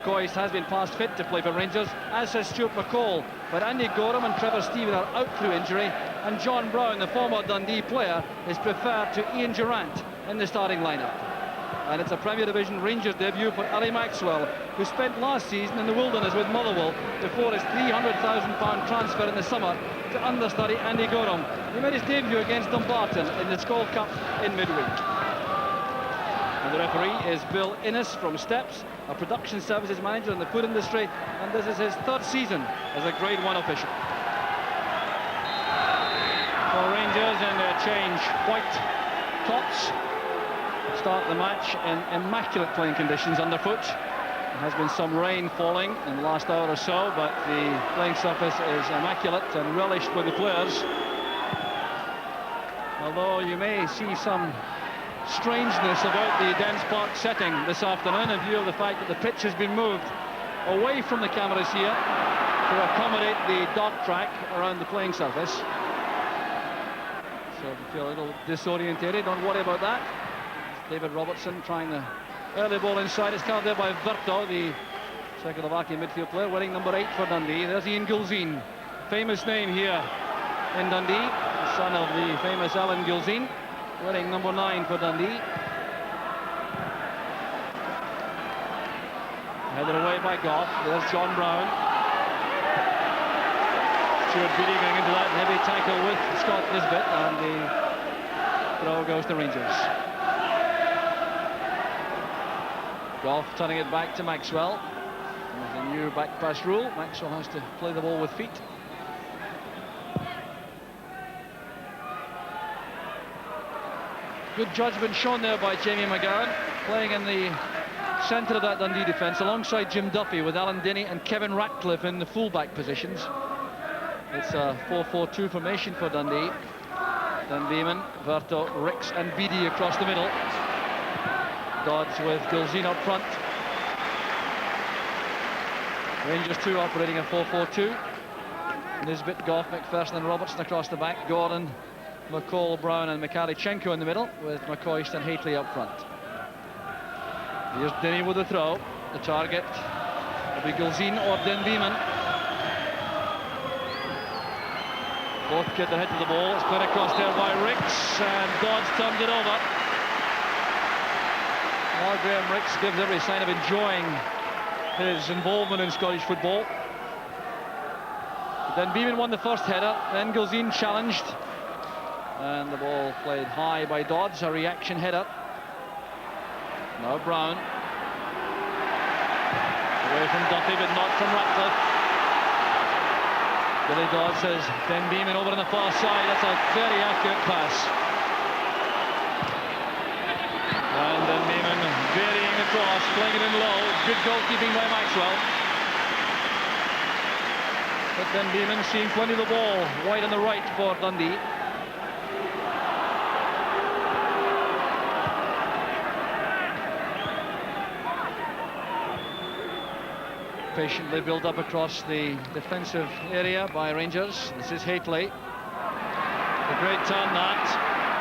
Coyce has been past fit to play for Rangers, as has Stuart McCall, but Andy Gorham and Trevor Stephen are out through injury, and John Brown, the former Dundee player, is preferred to Ian Durrant in the starting lineup. And it's a Premier Division Rangers debut for Ali Maxwell, who spent last season in the wilderness with Motherwell before his £300,000 transfer in the summer to understudy Andy Gorham. He made his debut against Dumbarton in the Skull Cup in midweek. And the referee is Bill Innes from Steps, a production services manager in the food industry, and this is his third season as a Grade 1 official. For Rangers in their change white tops, start the match in immaculate playing conditions underfoot. There has been some rain falling in the last hour or so, but the playing surface is immaculate and relished by the players. Although you may see some strangeness about the Dens Park setting this afternoon in view of the fact that the pitch has been moved away from the cameras here to accommodate the dog track around the playing surface. So if you feel a little disorientated, don't worry about that. David Robertson trying the early ball inside. It's covered there by Verto, the Czechoslovakian midfield player, wearing number 8 for Dundee. There's Ian Gilzean, famous name here in Dundee, the son of the famous Alan Gilzean, wearing number 9 for Dundee. Headed away by Goff. There's John Brown. Stuart Beattie going into that heavy tackle with Scott Nisbet, and the throw goes to Rangers. Goff turning it back to Maxwell. There's a new back pass rule. Maxwell has to play the ball with feet. Good judgment shown there by Jamie McGowan, playing in the centre of that Dundee defence alongside Jim Duffy, with Alan Denny and Kevin Ratcliffe in the full-back positions. It's a 4-4-2 formation for Dundee. Dan Beeman, Verto, Ricks and Beattie across the middle. Dodds with Gilzean up front. Rangers 2 operating a 4-4-2. Nisbet, Goff, McPherson and Robertson across the back. Gordon, McCall, Brown and Mikhalichenko in the middle, with McCoist and Haitley up front. Here's Denny with the throw. The target will be Gilzean or Dan Beeman. Both get the hit of the ball. It's played across there by Ricks, and Dodds turns it over. Now Graham Ricks gives every sign of enjoying his involvement in Scottish football. But then Beeman won the first header, then Gilzean challenged, and the ball played high by Dodds, a reaction header. Now Brown. Away from Duffy, but not from Ratcliffe. Billy Dodds says Ben Beeman over on the far side. That's a very accurate pass. And then Beeman varying across, playing it in low. Good goalkeeping by Maxwell. But then Beeman seeing plenty of the ball wide on the right for Dundee. Patiently built up across the defensive area by Rangers. This is Haitley. A great turn that,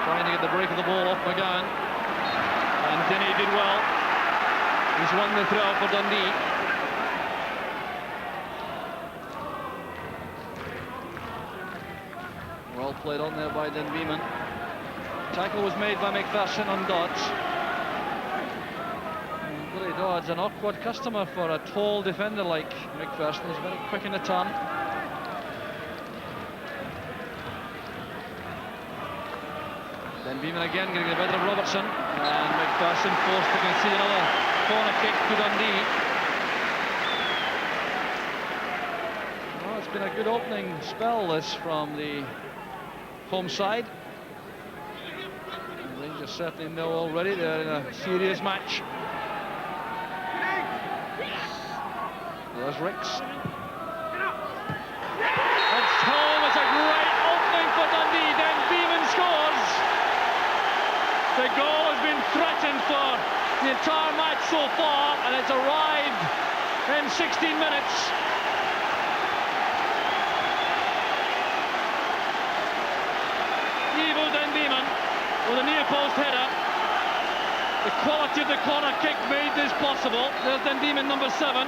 trying to get the break of the ball off McGowan. And Denny did well. He's won the throw for Dundee. Well played on there by Dan Beeman. Tackle was made by McPherson on Dodds. Billy Dodds, an awkward customer for a tall defender like McPherson. He's very quick in the turn. Then Beeman again getting the better of Robertson, and McPherson forced to concede another corner kick to Dundee. Well, it's been a good opening spell, this, from the home side. The Rangers certainly know already they're in a serious match. There's Ricks. It's home. It's a great opening for Dundee. Then Beeman scores. The goal has been threatened for the entire match so far, and it's arrived in 16 minutes. Evil Dan Beeman with a near post header. The quality of the corner kick made this possible. There's Dundee number 7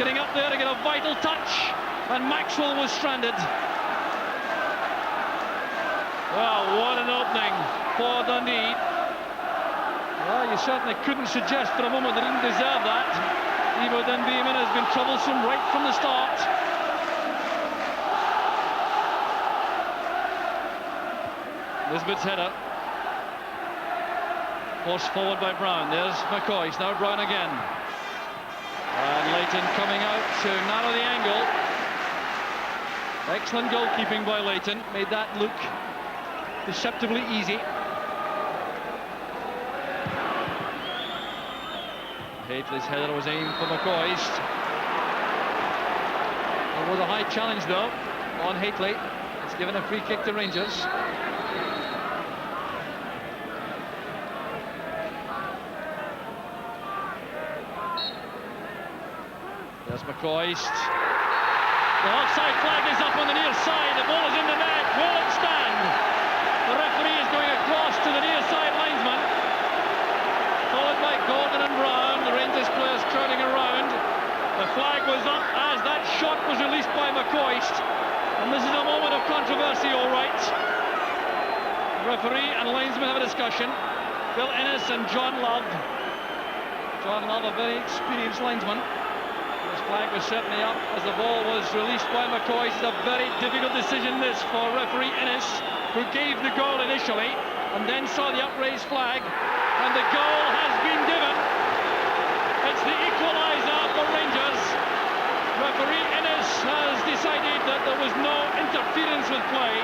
getting up there to get a vital touch, and Maxwell was stranded. Well, what an opening for Dundee. Well, you certainly couldn't suggest for a moment they didn't deserve that. Ivo Dundee has been troublesome right from the start. Nisbet's header. Forced forward by Brown. There's McCoy. Now Brown again. And Leighton coming out to narrow the angle. Excellent goalkeeping by Leighton. Made that look deceptively easy. Hateley's header was aimed for McCoist. There was a high challenge though on Hateley. It's given a free kick to Rangers. There's McCoist. The offside flag is up on the near side. The ball is in the net. Will it stand? The referee is going across to the near side linesman, followed by Gordon and Brown. The Rangers players crowding around. The flag was up as that shot was released by McCoist, and this is a moment of controversy, all right. The referee and linesman have a discussion. Bill Ennis and John Love. John Love, a very experienced linesman. His flag was certainly up as the ball was released by McCoy. It's a very difficult decision this for referee Innes, who gave the goal initially and then saw the upraised flag, and the goal has been given. It's the equaliser for Rangers. Referee Innes has decided that there was no interference with play.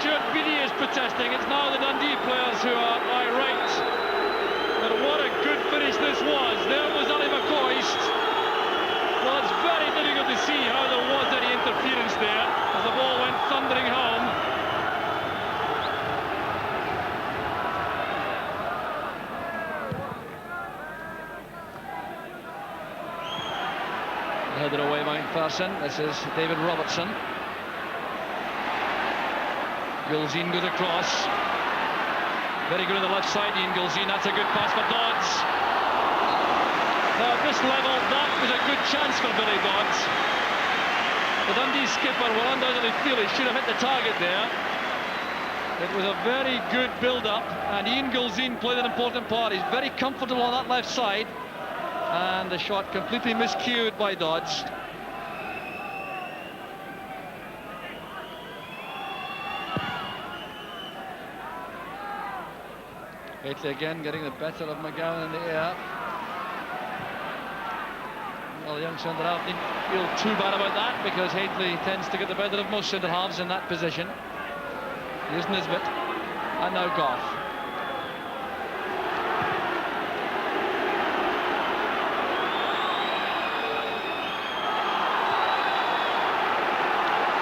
Stuart Beattie is protesting. It's now the Dundee players who are irate. But what a good finish this was. There was Ali McCoist. Well, it's very difficult to see how there was any interference there as the ball went thundering home. Headed away by McPherson. This is David Robertson. Gulzine goes across. Very good on the left side, Ian Gulzine. That's a good pass for Dodds. Now at this level, that was a good chance for Billy Dodds. The Dundee skipper will undoubtedly feel he should have hit the target there. It was a very good build-up, and Ian Gulzine played an important part. He's very comfortable on that left side, and the shot completely miscued by Dodds. Hateley again getting the better of McGowan in the air. Well, the young centre-half didn't feel too bad about that, because Hateley tends to get the better of most centre-halves in that position. Here's Nisbet, and now Goff.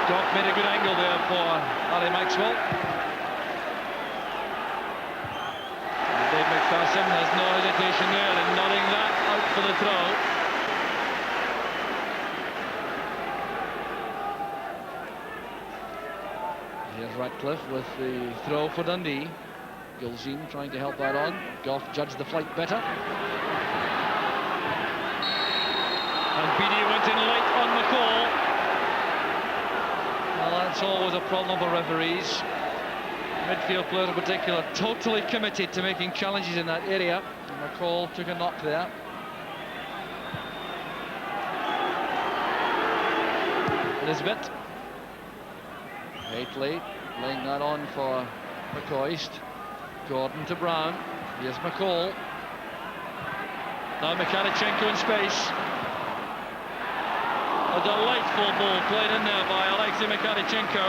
Goff made a good angle there for Ali Maxwell. And Dave McPherson has no hesitation there in nodding that out for the throw. Here's Ratcliffe with the throw for Dundee. Gulzine trying to help that on. Goff judged the flight better. And Beattie went in late on McCall. Well, that's always a problem for referees. Midfield players in particular totally committed to making challenges in that area. And McCall took a knock there. Nisbet. Hateley laying that on for McCoist. Gordon to Brown. Here's McCall. Now Mikhalichenko in space. A delightful ball played in there by Alexei Mikhalichenko,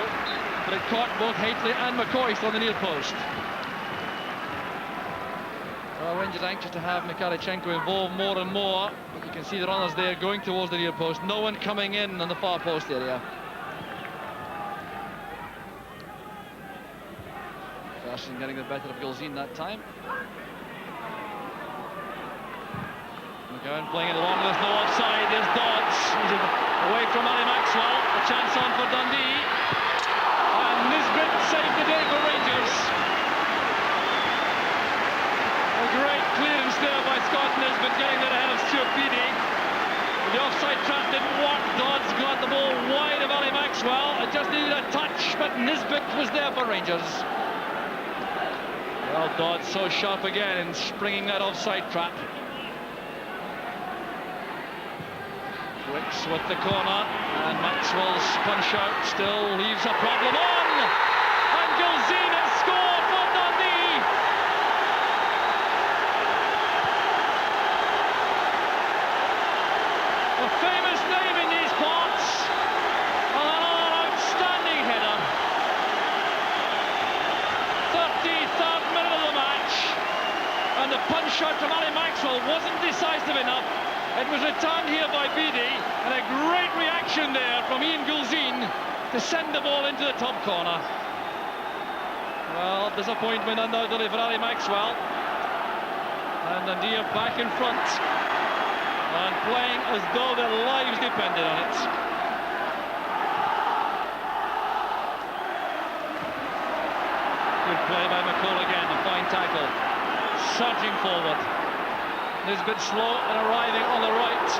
but it caught both Hateley and McCoist on the near post. Well, Rangers anxious to have Mikhalichenko involved more and more, but you can see the runners there going towards the near post. No one coming in on the far post area. Ferguson getting the better of Gulzine that time. McGowan playing it along, there's no offside, there's Dodds. He's away from Ali Maxwell, a chance on for Dundee. And Nisbet saved the day for Rangers. Well, great clearance there by Scott Nisbet, getting that ahead of Stuart Beattie. The offside trap didn't work. Dodds got the ball wide of Ali Maxwell. It just needed a touch, but Nisbet was there for Rangers. Well, Dodds so sharp again in springing that offside trap. Wicks with the corner, and Maxwell's punch out still leaves a problem on. And Gilzine has scored for Dundee. A famous name in these parts, and an outstanding header. 33rd minute of the match, and the punch shot from Ali Maxwell wasn't decisive enough. It was returned here by Beattie, and a great reaction there from Ian Gilzine to send the ball into the top corner. Well, disappointment undoubtedly for Ali Maxwell, and Dundee are back in front and playing as though their lives depended on it. Good play by McCall again, a fine tackle, surging forward. Nisbet slow and arriving on the right.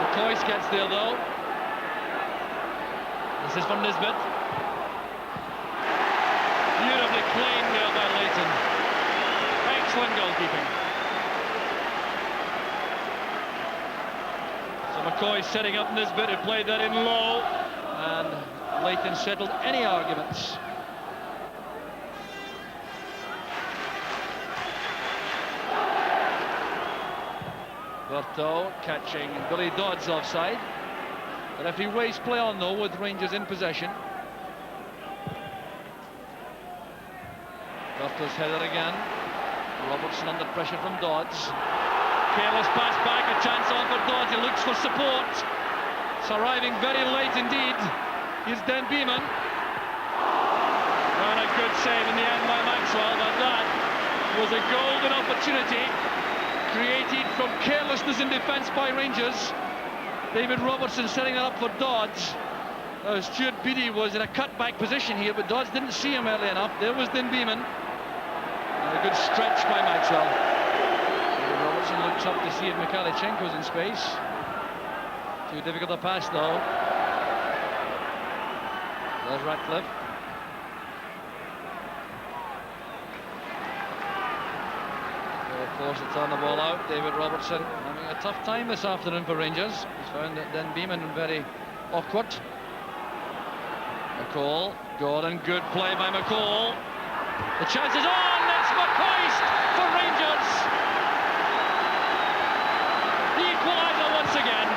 McCoist gets there though. This is from Nisbet. Beautifully claimed there by Leighton. Excellent goalkeeping. So McCoy setting up Nisbet, who played that in low, and Leighton settled any arguments. Berto catching Billy Dodds offside. The referee waves play on though, with Rangers in possession. Berto's header again. Robertson under pressure from Dodds. Careless pass back, a chance on for Dodds. He looks for support. It's arriving very late indeed. Here's Den Beeman. And a good save in the end by Maxwell, but that was a golden opportunity created from carelessness in defence by Rangers. David Robertson setting it up for Dodds. Stuart Beattie was in a cut-back position here, but Dodds didn't see him early enough. There was Den Beeman. And a good stretch by Maxwell. David Robertson looks up to see if Mikhailichenko's in space. Too difficult a pass though. There's Ratcliffe. Of course, to turn the ball out. David Robertson having a tough time this afternoon for Rangers. He's found that Den Beeman very awkward. McCall, Gordon, good play by McCall. The chance is on. It's McCoist for Rangers. The equaliser once again.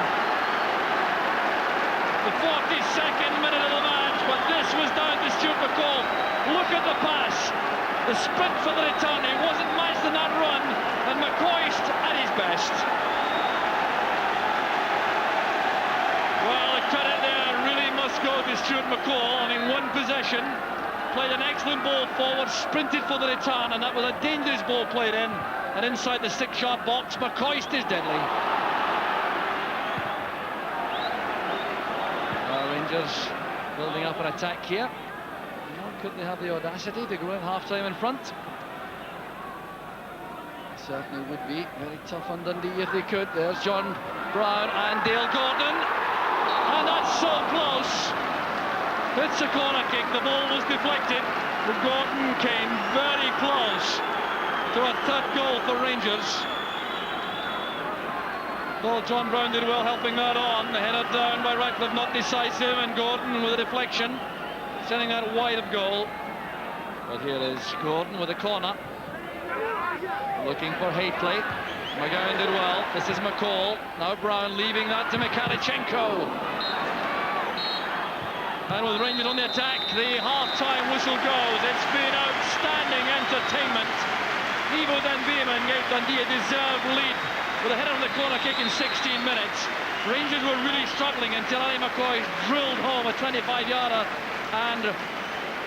The 42nd minute of the match, but this was down to Stuart McCall. Look at the pass. The sprint for the return, he wasn't matched in that run, and McCoist at his best. Well, the credit there really must go to Stuart McCall. I mean, one possession, played an excellent ball forward, sprinted for the return, and that was a dangerous ball played in, and inside the six-yard box, McCoist is deadly. Well, Rangers building up an attack here. Could they have the audacity to go in half-time in front? Certainly would be very tough on Dundee if they could. There's John Brown and Dale Gordon, and that's so close. It's a corner kick. The ball was deflected, but Gordon came very close to a third goal for Rangers. Well, John Brown did well helping that on. The header down by Ratcliffe, not decisive, and Gordon with a deflection, sending that wide of goal. But here is Gordon with a corner, looking for Haitley. McGowan did well. This is McCall. Now Brown leaving that to Mikhailichenko. And with Rangers on the attack, the half-time whistle goes. It's been outstanding entertainment. Ivo Den Beeman gave Dundee a deserved lead with a header on the corner kick in 16 minutes. Rangers were really struggling until Ali McCoy drilled home a 25-yarder, and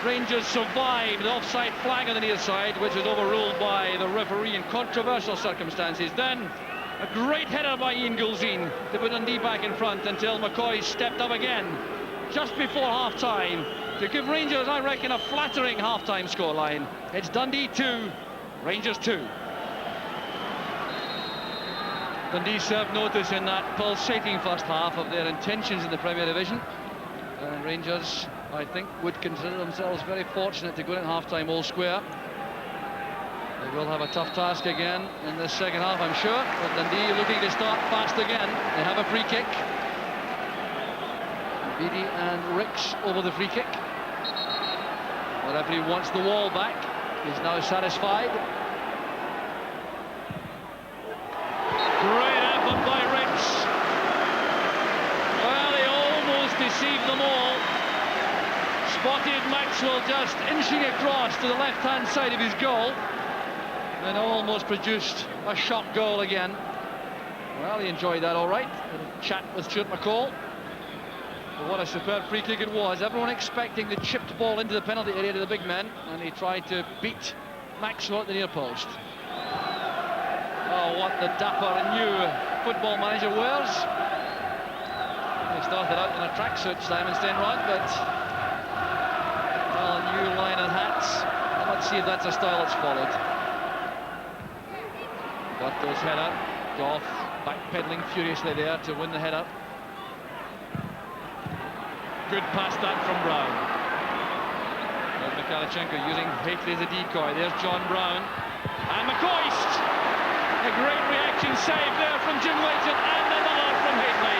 Rangers survived the offside flag on the near side, which was overruled by the referee in controversial circumstances. Then a great header by Ian Gilzine to put Dundee back in front until McCoy stepped up again just before half-time to give Rangers, I reckon, a flattering half-time scoreline. It's Dundee 2, Rangers 2. Dundee served notice in that pulsating first half of their intentions in the Premier Division. And Rangers, I think, would consider themselves very fortunate to go in at half-time all square. They will have a tough task again in this second half, I'm sure. But Dundee looking to start fast again. They have a free kick. Beattie and Ricks over the free kick. The referee wants the wall back. He's now satisfied. Great effort by Ricks. Well, he almost deceived them all. Spotted Maxwell just inching across to the left-hand side of his goal, and almost produced a shot goal again. Well, he enjoyed that all right. A chat with Stuart McCall. But what a superb free kick it was. Everyone expecting the chipped ball into the penalty area to the big men, and he tried to beat Maxwell at the near post. Oh, what the dapper new football manager wears. He started out in a tracksuit, Simon Steinrod, but well, a new line of hats. And let's see if that's a style that's followed. Got those header. Goff backpedaling furiously there to win the header. Good pass that from Brown. There's Mikhalichenko using Haitley as a decoy. There's John Brown. And McCoist! A great reaction save there from Jim Leighton, and another from Haitley.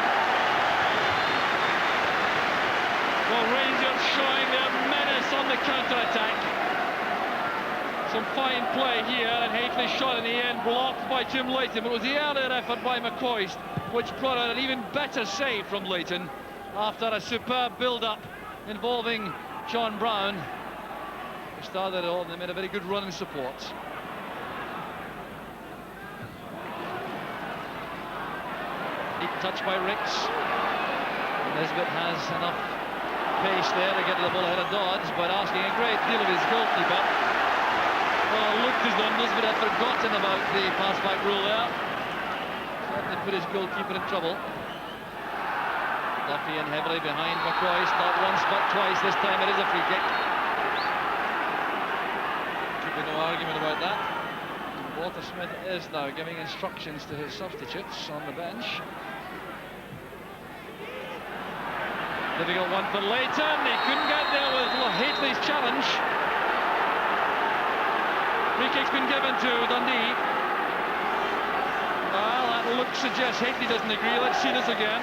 Well, Rangers showing their menace on the counter-attack. Some fine play here, and Haitley's shot in the end blocked by Jim Leighton, but it was the earlier effort by McCoist which brought out an even better save from Leighton after a superb build-up involving John Brown. They started it all and they made a very good run in support. Deep touch by Ricks. Nisbet has enough pace there to get to the ball ahead of Dodds, but asking a great deal of his goalkeeper. Well, it looked as though Nisbet had forgotten about the pass-back rule there. Certainly put his goalkeeper in trouble. Duffy in heavily behind McCoist, not once but twice. This time it is a free kick. Should be no argument about that. Walter Smith is now giving instructions to his substitutes on the bench. Difficult one for Leighton. He couldn't get there with Haitley's challenge. Free kick's been given to Dundee. Well, that look suggests Haitley doesn't agree. Let's see this again.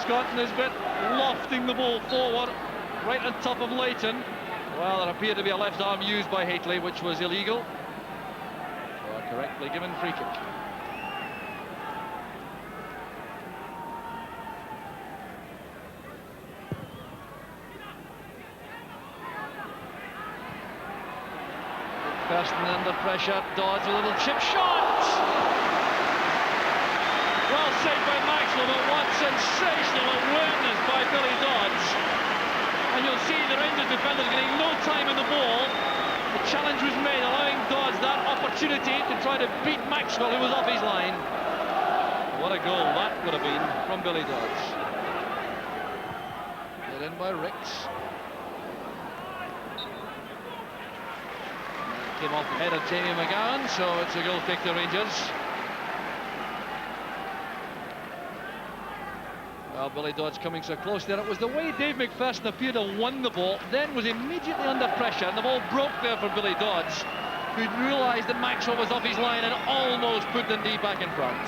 Scott Nisbet lofting the ball forward, right on top of Leighton. Well, there appeared to be a left arm used by Haitley, which was illegal. So a correctly given free kick. Kirsten under pressure, Dodds with a little chip shot! Well saved by Maxwell, but what sensational awareness by Billy Dodds. And you'll see the Rangers defenders getting no time in the ball. The challenge was made, allowing Dodds that opportunity to try to beat Maxwell, who was off his line. What a goal that would have been from Billy Dodds. Led in by Ricks. Came off the head of Jamie McGowan, so it's a goal kick to Rangers. Well, Billy Dodds coming so close there. It was the way Dave McPherson appeared to have won the ball, then was immediately under pressure, and the ball broke there for Billy Dodds, who'd realised that Maxwell was off his line and almost put Dundee back in front.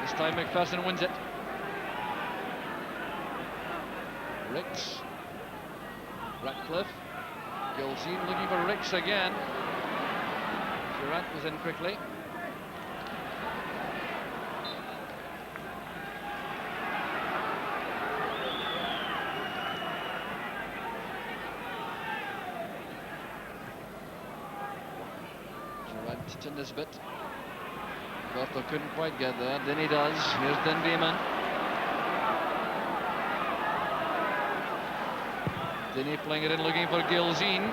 This time McPherson wins it. Ricks, Ratcliffe, Gilzine looking for Ricks again. Durant was in quickly. Durant to Nisbet. Bertha couldn't quite get there, then he does. Here's Den Beeman. Denny playing it in, looking for Gilzine.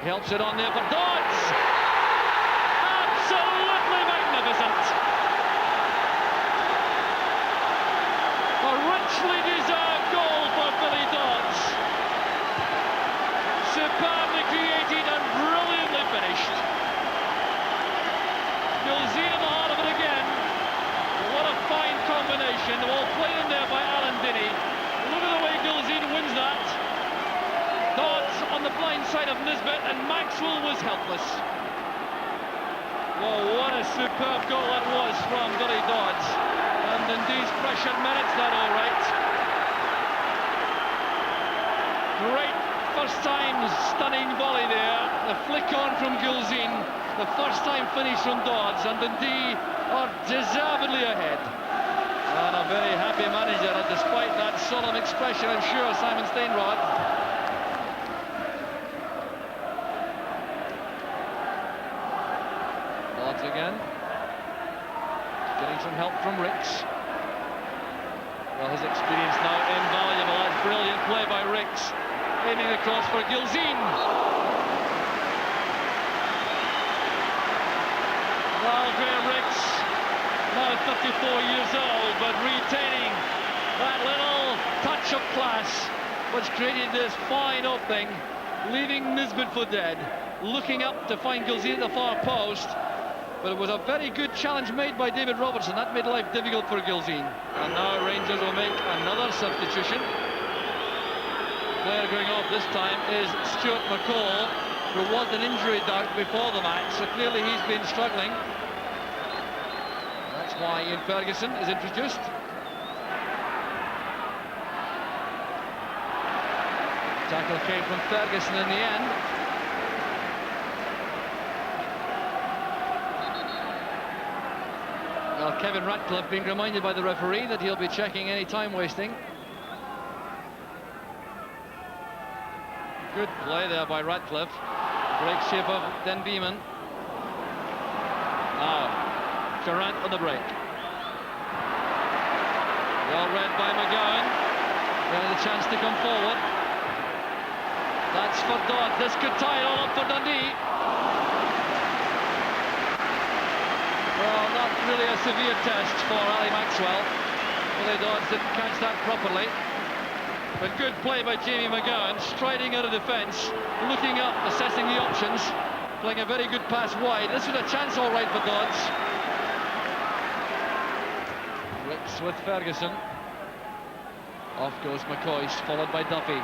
Helps it on there for Dodds! Absolutely magnificent! A richly deserved goal for Billy Dodds. Superbly created and brilliantly finished. line of Nisbet, and Maxwell was helpless. Well, what a superb goal that was from Billy Dodds. And Dundee's pressure merits that all right. Great first-time stunning volley there. The flick on from Gilzean. The first-time finish from Dodds, and Dundee are deservedly ahead. And a very happy manager, despite that solemn expression, I'm sure, Simon Steinrod. Dodds again. Getting some help from Ricks. Well, his experience now invaluable. That's brilliant play by Ricks. Aiming across for Gilzean. Well, Graham Ricks, now 34 years old, but retaining that little touch of class, which created this fine opening, leaving Nisbet for dead, looking up to find Gilzean at the far post. But it was a very good challenge made by David Robertson. That made life difficult for Gilzean. And now Rangers will make another substitution. The player going off this time is Stuart McCall, who was an injury doubt before the match, so clearly he's been struggling. That's why Ian Ferguson is introduced. Tackle came from Ferguson in the end. Well, Kevin Ratcliffe being reminded by the referee that he'll be checking any time wasting. Good play there by Ratcliffe. Break shape of Den Beeman. Now, Durant on the break. Well read by McGowan. Getting the chance to come forward. That's for Dodd. This could tie it all up for Dundee. Well, not really a severe test for Ali Maxwell. Billy Dodds didn't catch that properly. But good play by Jamie McGowan, striding out of defence, looking up, assessing the options, playing a very good pass wide. This was a chance all right for Dodds. Ricks with Ferguson. Off goes McCoist, followed by Duffy.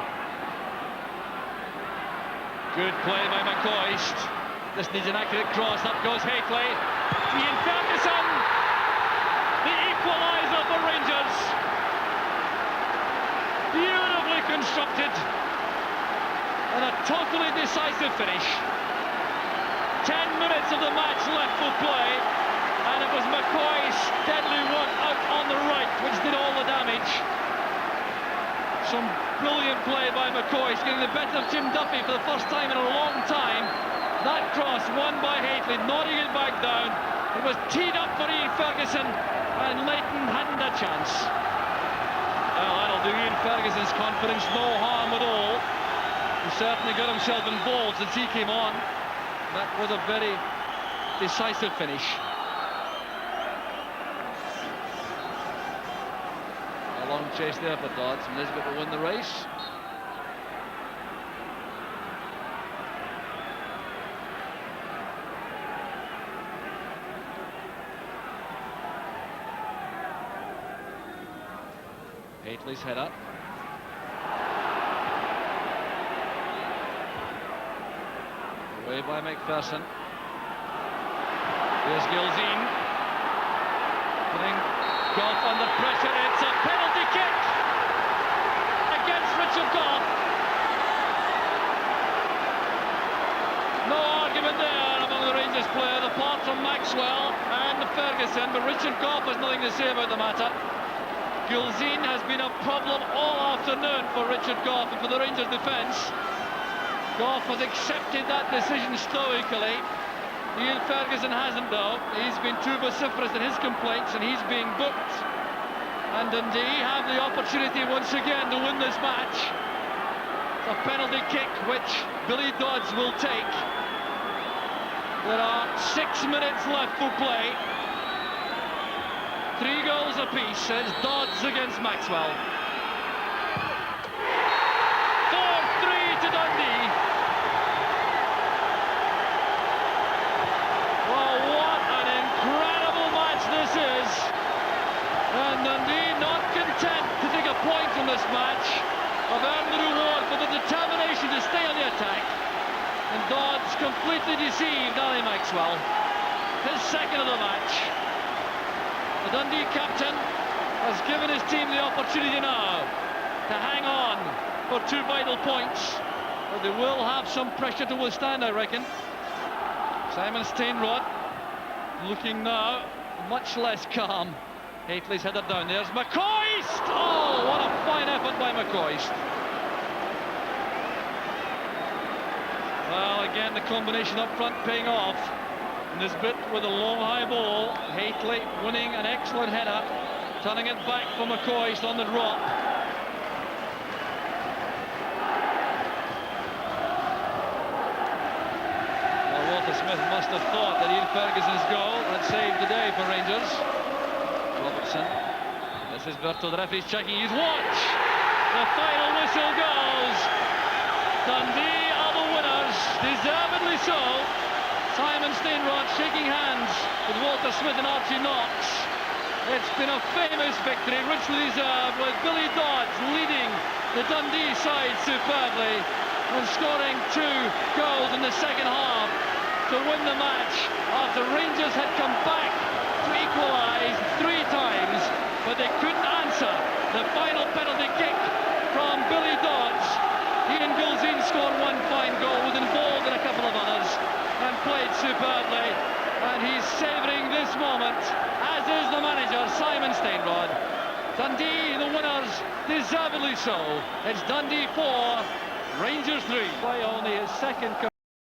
Good play by McCoist. This needs an accurate cross. Up goes Hateley. Ian Ferguson, the equaliser for Rangers. Beautifully constructed and a totally decisive finish. 10 minutes of the match left for play, and it was McCoy's deadly one out on the right which did all the damage. Some brilliant play by McCoy, getting the better of Jim Duffy for the first time in a long time. That cross won by Hateley, nodding it back down. It was teed up for Ian Ferguson, and Leighton hadn't a chance. Well, that'll do Ian Ferguson's confidence no harm at all. He certainly got himself involved since he came on. That was a very decisive finish. A long chase there for Dodds, and Nisbet will win the race. Hateley's head up. Away by McPherson. Here's Gilzean. Putting Goff under pressure. It's a penalty kick against Richard Goff. No argument there among the Rangers players, apart from Maxwell and Ferguson, but Richard Goff has nothing to say about the matter. Gilzean has been a problem all afternoon for Richard Goff and for the Rangers defence. Goff has accepted that decision stoically. Ian Ferguson hasn't, though. He's been too vociferous in his complaints, and he's being booked. And Dundee have the opportunity once again to win this match. It's a penalty kick which Billy Dodds will take. There are 6 minutes left for play. 3 goals apiece. It's Dodds against Maxwell. 4-3 to Dundee. Well, what an incredible match this is. And Dundee not content to take a point from this match, have earned the reward for the determination to stay on the attack. his second of the match. The Dundee captain has given his team the opportunity now to hang on for 2 vital points, but they will have some pressure to withstand, I reckon. Simon Steinrod looking now much less calm. Hateley's headed down. There's McCoist! Oh, what a fine effort by McCoist. Well, again, the combination up front paying off. In this bit with a long high ball, Hateley winning an excellent header, turning it back for McCoist on the drop. Well, Walter Smith must have thought that Ian Ferguson's goal had saved the day for Rangers. Robertson, this is Berto, the referee's checking his watch. The final whistle goes. Dundee are the winners, deservedly so. Simon Steinrod shaking hands with Walter Smith and Archie Knox. It's been a famous victory, richly deserved, with Billy Dodds leading the Dundee side superbly and scoring 2 goals in the second half to win the match after Rangers had come back to equalise 3 times, but they couldn't answer the final penalty kick from Billy Dodds. Ian Gulzine scored 1 fine goal, was involved in a couple of others and played superbly, and he's savouring this moment, as is the manager, Simon Steinrod. Dundee, the winners, deservedly so. It's Dundee 4, Rangers 3. Play only his second